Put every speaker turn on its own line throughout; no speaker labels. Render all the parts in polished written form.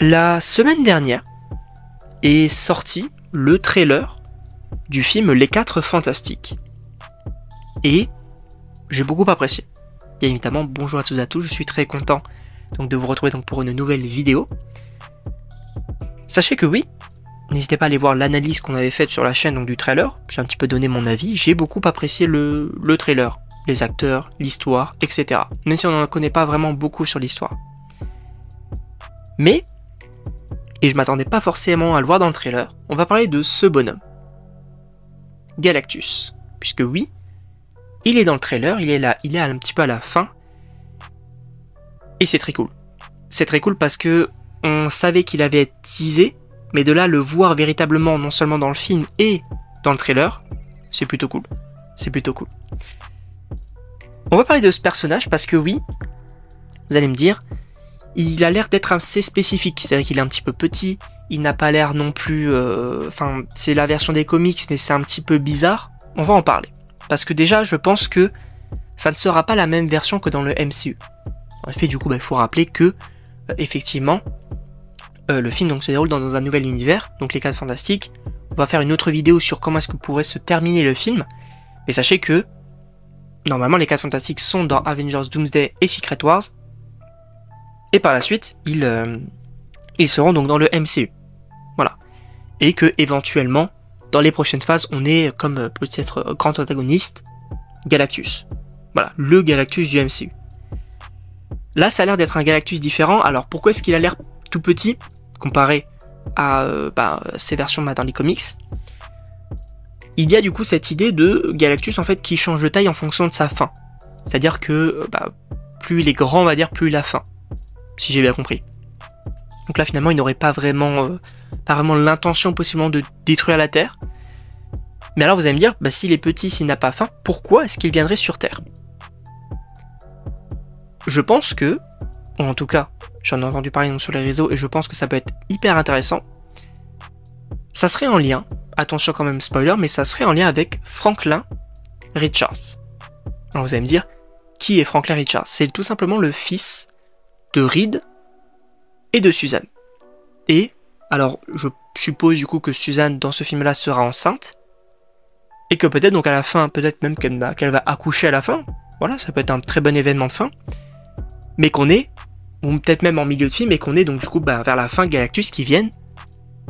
La semaine dernière est sorti le trailer du film Les 4 Fantastiques. Et j'ai beaucoup apprécié. Bien évidemment, bonjour à tous et à tous, je suis très content donc, de vous retrouver donc, pour une nouvelle vidéo. Sachez que oui, n'hésitez pas à aller voir l'analyse qu'on avait faite sur la chaîne donc, du trailer. J'ai un petit peu donné mon avis, j'ai beaucoup apprécié le trailer, les acteurs, l'histoire, etc. Même si on n'en connaît pas vraiment beaucoup sur l'histoire. Mais, et je m'attendais pas forcément à le voir dans le trailer, on va parler de ce bonhomme. Galactus. Puisque oui, il est dans le trailer, il est là, il est un petit peu à la fin. Et c'est très cool. C'est très cool parce que on savait qu'il avait été teasé, mais de là le voir véritablement non seulement dans le film et dans le trailer, c'est plutôt cool. C'est plutôt cool. On va parler de ce personnage parce que oui, vous allez me dire, il a l'air d'être assez spécifique. C'est-à-dire qu'il est un petit peu petit, il n'a pas l'air non plus... Enfin, c'est la version des comics, mais c'est un petit peu bizarre. On va en parler. Parce que déjà, je pense que ça ne sera pas la même version que dans le MCU. En effet, du coup, il faut rappeler que, effectivement, le film donc, se déroule dans un nouvel univers, donc les 4 Fantastiques. On va faire une autre vidéo sur comment est-ce que pourrait se terminer le film. Mais sachez que, normalement, les 4 Fantastiques sont dans Avengers Doomsday et Secret Wars. Et par la suite, ils seront donc dans le MCU. Voilà. Et que, éventuellement, dans les prochaines phases, on est comme peut-être grand antagoniste, Galactus. Voilà, le Galactus du MCU. Là, ça a l'air d'être un Galactus différent. Alors, pourquoi est-ce qu'il a l'air tout petit, comparé à ces versions dans les comics? Il y a du coup cette idée de Galactus, en fait, qui change de taille en fonction de sa faim. C'est-à-dire que, plus il est grand, on va dire, plus il a faim. Si j'ai bien compris. Donc là, finalement, il n'aurait pas vraiment l'intention possiblement de détruire la Terre. Mais alors, vous allez me dire, s'il est petit, s'il n'a pas faim, pourquoi est-ce qu'il viendrait sur Terre? Je pense que, ou en tout cas, j'en ai entendu parler sur les réseaux, et je pense que ça peut être hyper intéressant. Ça serait en lien, attention quand même spoiler, mais ça serait en lien avec Franklin Richards. Alors vous allez me dire, qui est Franklin Richards? C'est tout simplement le fils de Reed et de Suzanne. Et, alors, je suppose du coup que Suzanne, dans ce film-là, sera enceinte, et que peut-être, donc à la fin, peut-être même qu'elle va accoucher à la fin, voilà, ça peut être un très bon événement de fin, mais qu'on est, ou peut-être même en milieu de film, et qu'on est donc du coup vers la fin Galactus qui viennent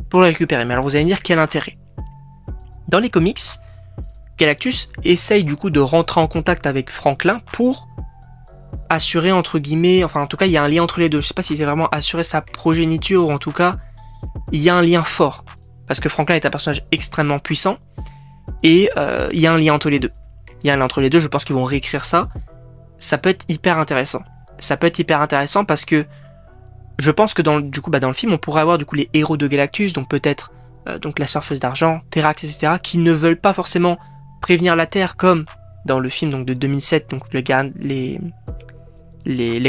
pour le récupérer. Mais alors vous allez me dire, quel intérêt? Dans les comics, Galactus essaye du coup de rentrer en contact avec Franklin pour assurer entre guillemets, enfin en tout cas il y a un lien entre les deux, je sais pas si c'est vraiment assurer sa progéniture, ou en tout cas il y a un lien fort, parce que Franklin est un personnage extrêmement puissant, et il y a un lien entre les deux. Il y a un lien entre les deux, je pense qu'ils vont réécrire ça, ça peut être hyper intéressant. Ça peut être hyper intéressant parce que je pense que dans le film on pourrait avoir du coup les héros de Galactus, donc peut-être donc la surfeuse d'argent, Terrax, etc., qui ne veulent pas forcément prévenir la Terre comme dans le film donc, de 2007, donc les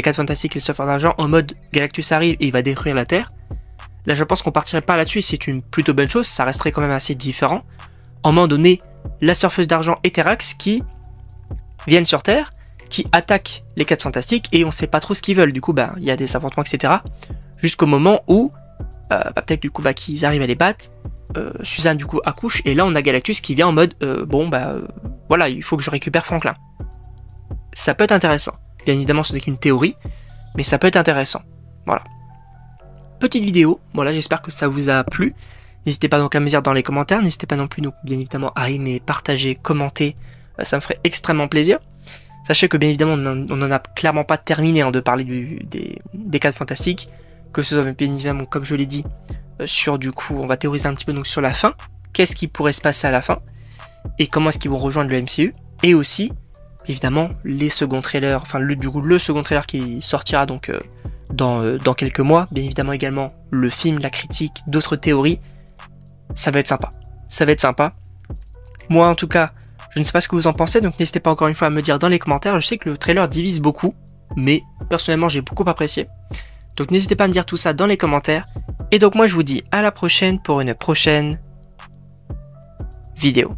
4 Fantastiques et le surfeur d'argent, en mode Galactus arrive et il va détruire la Terre. Là je pense qu'on partirait pas là-dessus, et c'est une plutôt bonne chose, ça resterait quand même assez différent. À un moment donné, la surfeuse d'argent et Terrax qui viennent sur Terre, qui attaquent les 4 Fantastiques, et on sait pas trop ce qu'ils veulent, du coup il y a des affrontements, etc. Jusqu'au moment où, peut-être du coup qu'ils arrivent à les battre, Suzanne du coup accouche, et là on a Galactus qui vient en mode, voilà, il faut que je récupère Franklin. Ça peut être intéressant. Bien évidemment, ce n'est qu'une théorie, mais ça peut être intéressant. Voilà. Petite vidéo, voilà, j'espère que ça vous a plu. N'hésitez pas donc à me dire dans les commentaires, n'hésitez pas non plus, donc, bien évidemment, à aimer, partager, commenter, ça me ferait extrêmement plaisir. Sachez que bien évidemment, on n'en a clairement pas terminé de parler des 4 Fantastiques, que ce soit bien évidemment, comme je l'ai dit, sur du coup, on va théoriser un petit peu donc sur la fin, qu'est-ce qui pourrait se passer à la fin, et comment est-ce qu'ils vont rejoindre le MCU, et aussi, évidemment, les seconds trailers, enfin le second trailer qui sortira donc dans quelques mois, bien évidemment également le film, la critique, d'autres théories. Ça va être sympa. Ça va être sympa. Moi, en tout cas, je ne sais pas ce que vous en pensez, donc n'hésitez pas encore une fois à me dire dans les commentaires. Je sais que le trailer divise beaucoup, mais personnellement, j'ai beaucoup apprécié. Donc n'hésitez pas à me dire tout ça dans les commentaires. Et donc moi, je vous dis à la prochaine pour une prochaine vidéo.